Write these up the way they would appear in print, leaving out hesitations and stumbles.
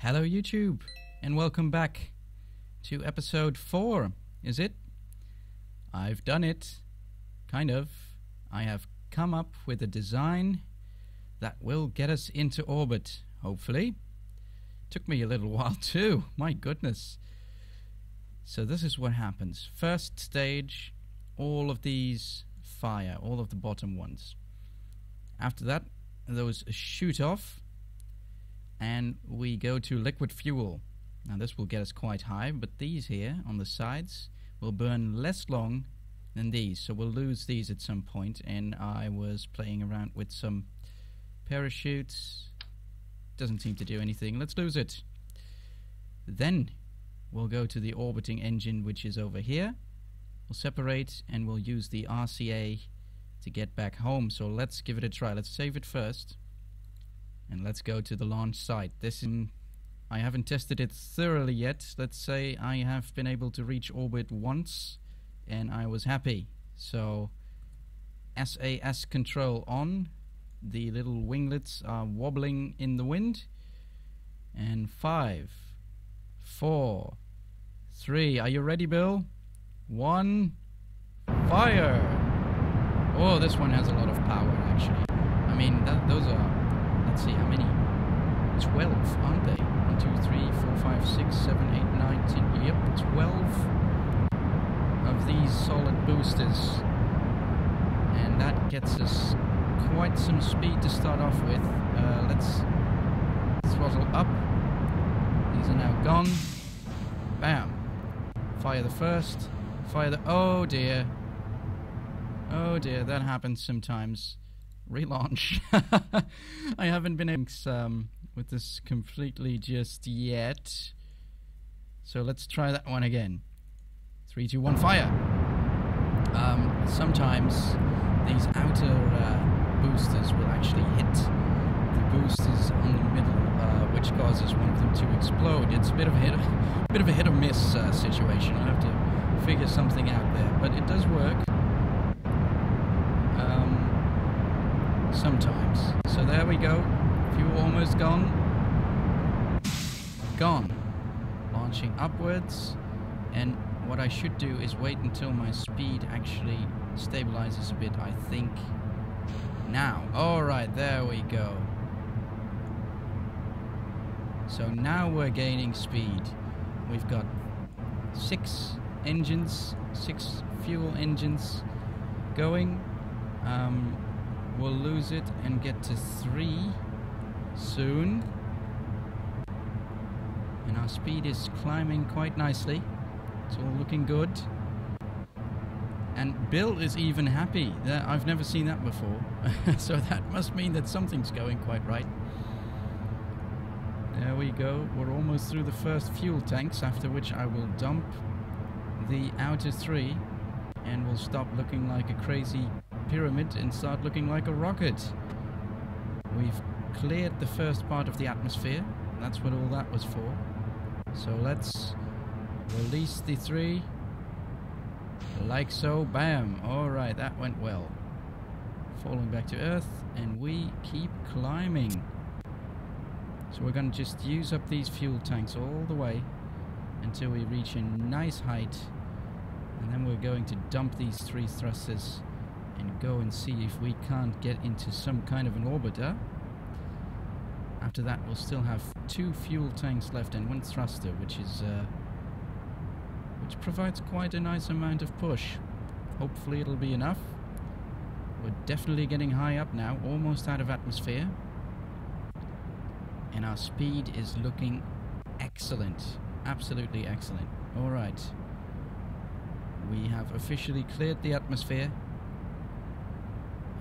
Hello YouTube, and welcome back to episode 4, is it? I've done it, kind of. I have come up with a design that will get us into orbit, hopefully. Took me a little while too, my goodness. So this is what happens. First stage, all of these fire, all of the bottom ones. After that, those shoot off. And we go to liquid fuel. Now this will get us quite high, but these here on the sides will burn less long than these, so we'll lose these at some point. And I was playing around with some parachutes. Doesn't seem to do anything. Let's lose it. Then we'll go to the orbiting engine, which is over here. We'll separate and we'll use the RCA to get back home. So let's give it a try. Let's save it first. And let's go to the launch site. I haven't tested it thoroughly yet. Let's say I have been able to reach orbit once, and I was happy. So, SAS control on. The little winglets are wobbling in the wind. And 5, 4, 3. Are you ready, Bill? 1, fire! Oh, this one has a lot of power, actually. I mean, those are... Let's see, how many? 12, aren't they? 1, 2, 3, 4, 5, 6, 7, 8, 9, 10. Yep, 12 of these solid boosters. And that gets us quite some speed to start off with. Let's throttle up. These are now gone. Bam. Fire the first. Fire the... Oh dear. Oh dear, that happens sometimes. Relaunch. I haven't been with this completely just yet. So let's try that one again. 3, 2, 1, fire! Sometimes these outer boosters will actually hit the boosters on the middle, which causes one of them to explode. It's a bit of a hit or miss situation. I have to figure something out there, but it does work. Sometimes. So there we go. Fuel almost gone. Gone. Launching upwards. And what I should do is wait until my speed actually stabilizes a bit, I think. Now. Alright, there we go. So now we're gaining speed. We've got 6 engines, 6 fuel engines going. We'll lose it and get to 3 soon. And our speed is climbing quite nicely. It's all looking good. And Bill is even happy. I've never seen that before. So that must mean that something's going quite right. There we go. We're almost through the first fuel tanks, after which I will dump the outer 3. And we'll stop looking like a crazy pyramid and start looking like a rocket. We've cleared the first part of the atmosphere. That's what all that was for. So let's release the 3 like so. Bam. Alright, that went well. Falling back to Earth, and we keep climbing. So we're going to just use up these fuel tanks all the way until we reach a nice height, and then we're going to dump these 3 thrusters and go and see if we can't get into some kind of an orbiter. After that, we'll still have 2 fuel tanks left and 1 thruster, which provides quite a nice amount of push. Hopefully it'll be enough. We're definitely getting high up now, almost out of atmosphere. And our speed is looking excellent. Absolutely excellent. Alright. We have officially cleared the atmosphere.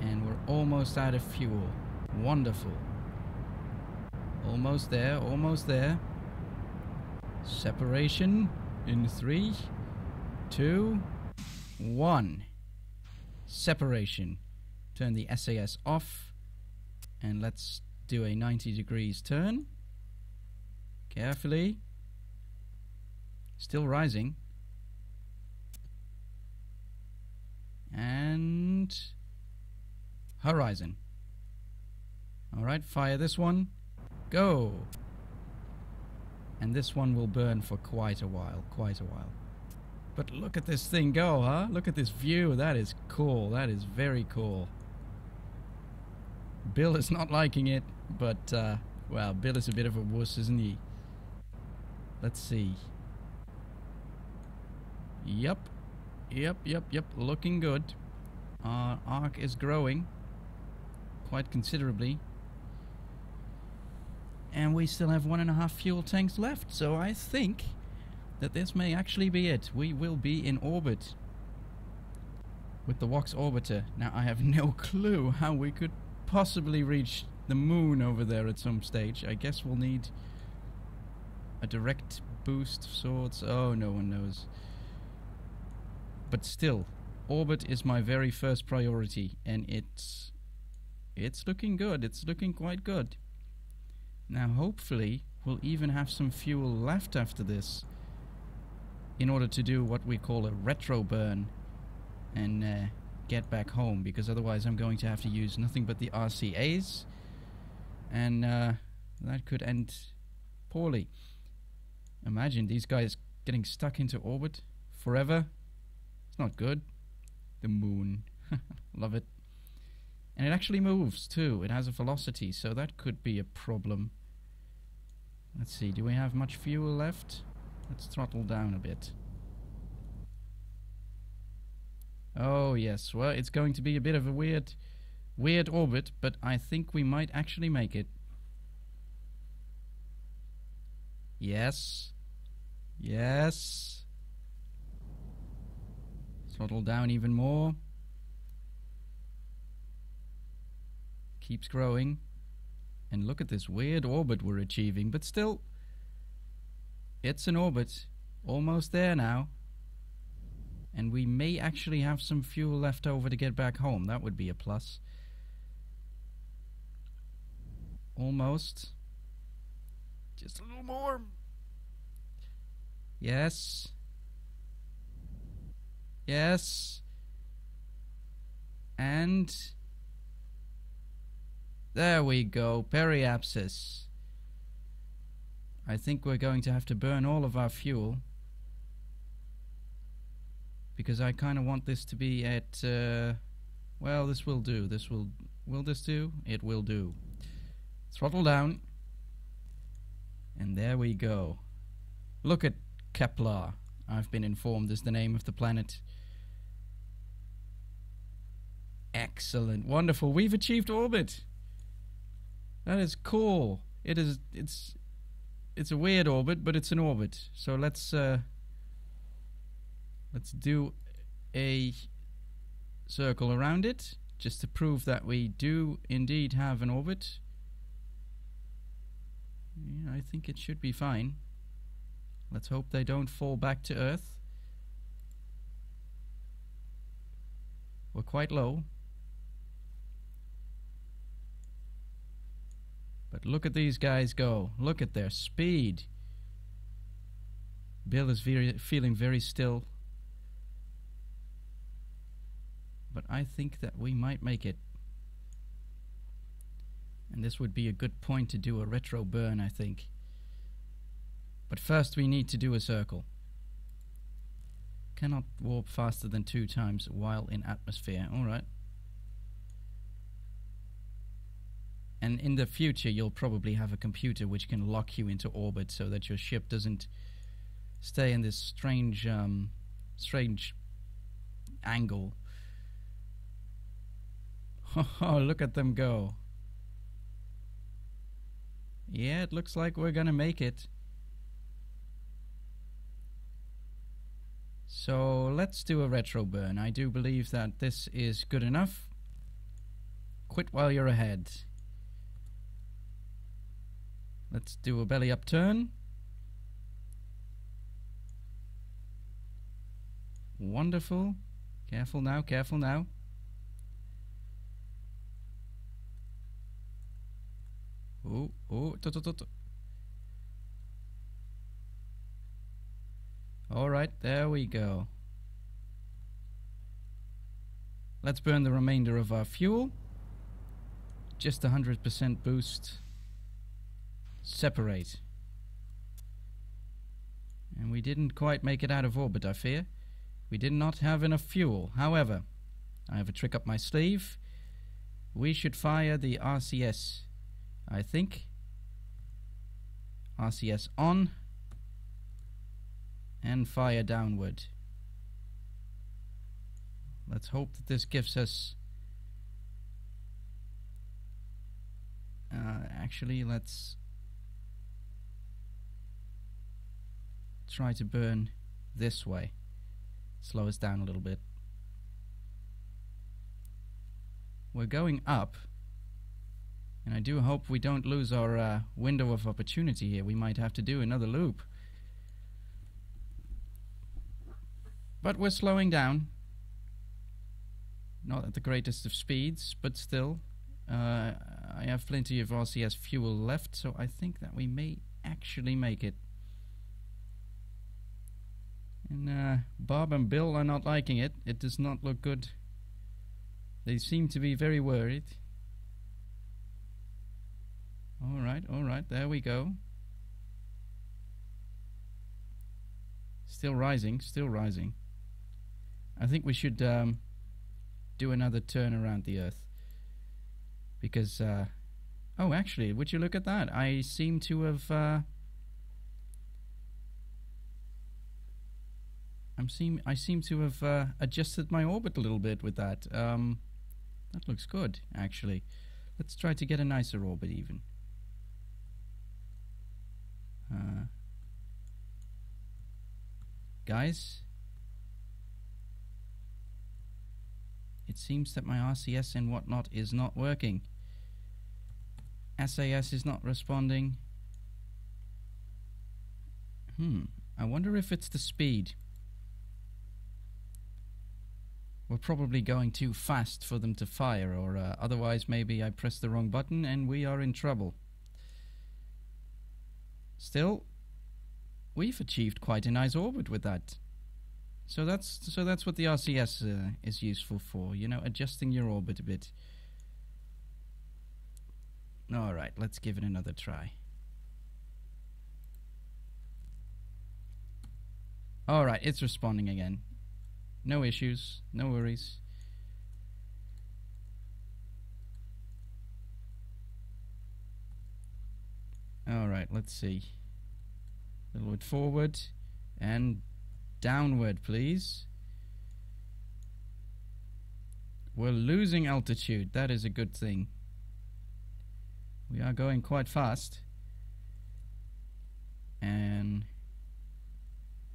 And we're almost out of fuel. Wonderful. Almost there, almost there. Separation in 3, 2, 1. Separation. Turn the SAS off. And let's do a 90 degrees turn. Carefully. Still rising. And... horizon. Alright, fire this one. Go! And this one will burn for quite a while, But look at this thing go, huh? Look at this view. That is cool. That is very cool. Bill is not liking it, but, well, Bill is a bit of a wuss, isn't he? Let's see. Yep. Looking good. Our arc is growing quite considerably. And we still have 1.5 fuel tanks left, so I think that this may actually be it. We will be in orbit with the Vox Orbiter. Now, I have no clue how we could possibly reach the moon over there at some stage. I guess we'll need a direct boost of sorts. Oh, no one knows. But still, orbit is my very first priority, and it's looking good. It's looking quite good. Now, hopefully, we'll even have some fuel left after this in order to do what we call a retro burn and get back home, because otherwise I'm going to have to use nothing but the RCAs, and that could end poorly. Imagine these guys getting stuck into orbit forever. It's not good. The moon. Love it. And it actually moves too. It has a velocity, so that could be a problem. Let's see, do we have much fuel left? Let's throttle down a bit. Oh yes, well, it's going to be a bit of a weird orbit, but I think we might actually make it. Yes. Yes. Throttle down even more. Keeps growing. And look at this weird orbit we're achieving, but still, it's an orbit. Almost there now. And we may actually have some fuel left over to get back home. That would be a plus. Almost. Just a little more. Yes. Yes. And there we go, periapsis. I think we're going to have to burn all of our fuel, because I kind of want this to be at, well, this will do. Will this do? It will do. Throttle down. And there we go. Look at Kepler. I've been informed is the name of the planet. Excellent. Wonderful. We've achieved orbit. That is cool. It's a weird orbit, but it's an orbit. So let's do a circle around it, just to prove that we do indeed have an orbit. Yeah, I think it should be fine. Let's hope they don't fall back to Earth. We're quite low. But look at these guys go. Look at their speed. Bill is feeling very still. But I think that we might make it. And this would be a good point to do a retro burn, I think. But first we need to do a circle. Cannot warp faster than 2 times while in atmosphere. Alright. And in the future you'll probably have a computer which can lock you into orbit so that your ship doesn't stay in this strange angle. Oh, look at them go. Yeah, it looks like we're gonna make it. So let's do a retro burn. I do believe that this is good enough. Quit while you're ahead. Let's do a belly up turn. Wonderful. Careful now, careful now. Oh, oh, Alright, there we go. Let's burn the remainder of our fuel. Just 100% boost. Separate. And we didn't quite make it out of orbit, I fear. We did not have enough fuel. However, I have a trick up my sleeve. We should fire the RCS, I think. RCS on. And fire downward. Let's hope that this gives us... actually, let's try to burn this way. Slow us down a little bit. We're going up, and I do hope we don't lose our window of opportunity here. We might have to do another loop. But we're slowing down. Not at the greatest of speeds, but still. I have plenty of RCS fuel left, so I think that we may actually make it. And Bob and Bill are not liking it. It does not look good. They seem to be very worried. Alright, there we go. Still rising, still rising. I think we should do another turn around the Earth. Because, oh, actually, would you look at that? I seem to have, I seem to have adjusted my orbit a little bit with that. That looks good, actually. Let's try to get a nicer orbit, even. Guys? It seems that my RCS and whatnot is not working. SAS is not responding. I wonder if it's the speed. We're probably going too fast for them to fire, or otherwise maybe I pressed the wrong button and we are in trouble. Still, we've achieved quite a nice orbit with that. So that's what the RCS is useful for, you know, adjusting your orbit a bit. Alright, let's give it another try. Alright, it's responding again. No issues, no worries. Alright, let's see. A little bit forward and downward, please. We're losing altitude. That is a good thing. We are going quite fast. And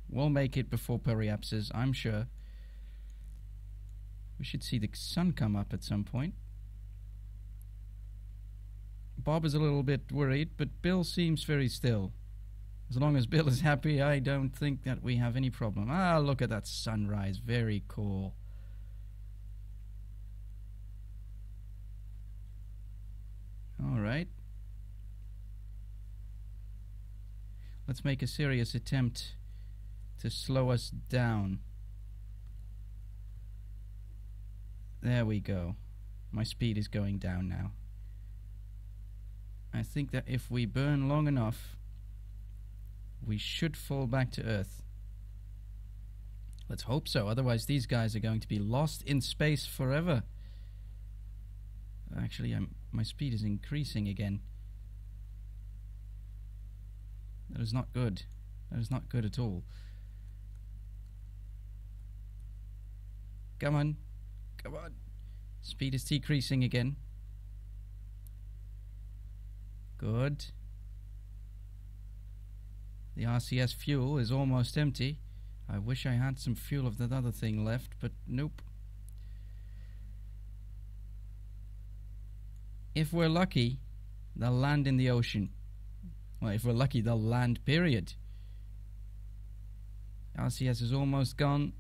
we'll make it before periapsis, I'm sure. We should see the sun come up at some point. Bob is a little bit worried, but Bill seems very still. As long as Bill is happy, I don't think that we have any problem. Ah, look at that sunrise. Very cool. Alright. Let's make a serious attempt to slow us down. There we go. My speed is going down now. I think that if we burn long enough, we should fall back to Earth. Let's hope so, otherwise these guys are going to be lost in space forever. Actually, my speed is increasing again. That is not good. That is not good at all. Come on. Come on. Speed is decreasing again. Good. The RCS fuel is almost empty. I wish I had some fuel of that other thing left, but nope. If we're lucky, they'll land in the ocean. Well, if we're lucky, they'll land, period. RCS is almost gone,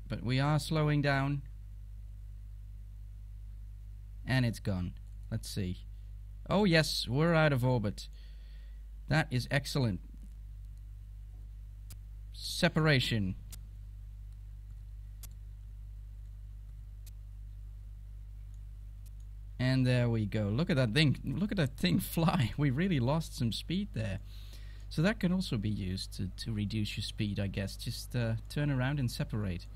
but we are slowing down. And it's gone. Let's see. Oh yes, we're out of orbit. That is excellent. Separation. And there we go. Look at that thing. Look at that thing fly. We really lost some speed there. So that can also be used to reduce your speed, I guess. Just turn around and separate.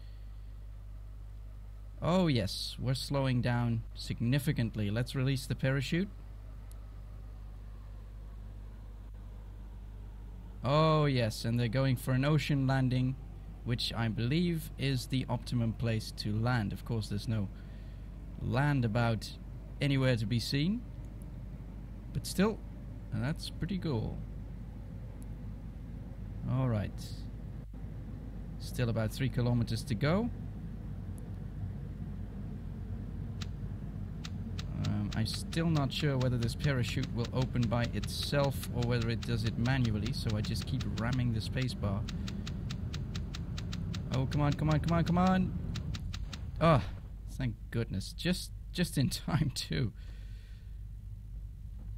Oh yes, we're slowing down significantly. Let's release the parachute. Oh yes, and they're going for an ocean landing, which I believe is the optimum place to land. Of course, there's no land about anywhere to be seen, but still, that's pretty cool. Alright, still about 3 kilometers to go. I'm still not sure whether this parachute will open by itself or whether it does it manually, so I just keep ramming the spacebar. Oh, come on, come on, come on, come on! Oh, thank goodness. Just in time, too.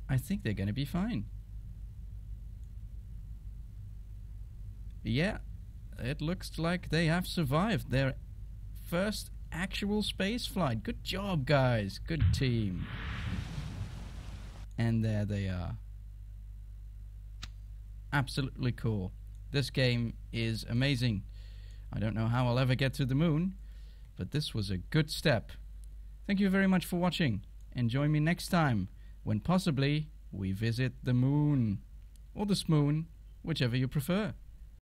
I think they're gonna be fine. Yeah, it looks like they have survived their first actual space flight. Good job, guys. Good team. And there they are. Absolutely cool. This game is amazing. I don't know how I'll ever get to the moon, but this was a good step. Thank you very much for watching, and join me next time when possibly we visit the moon. Or the smoon, whichever you prefer.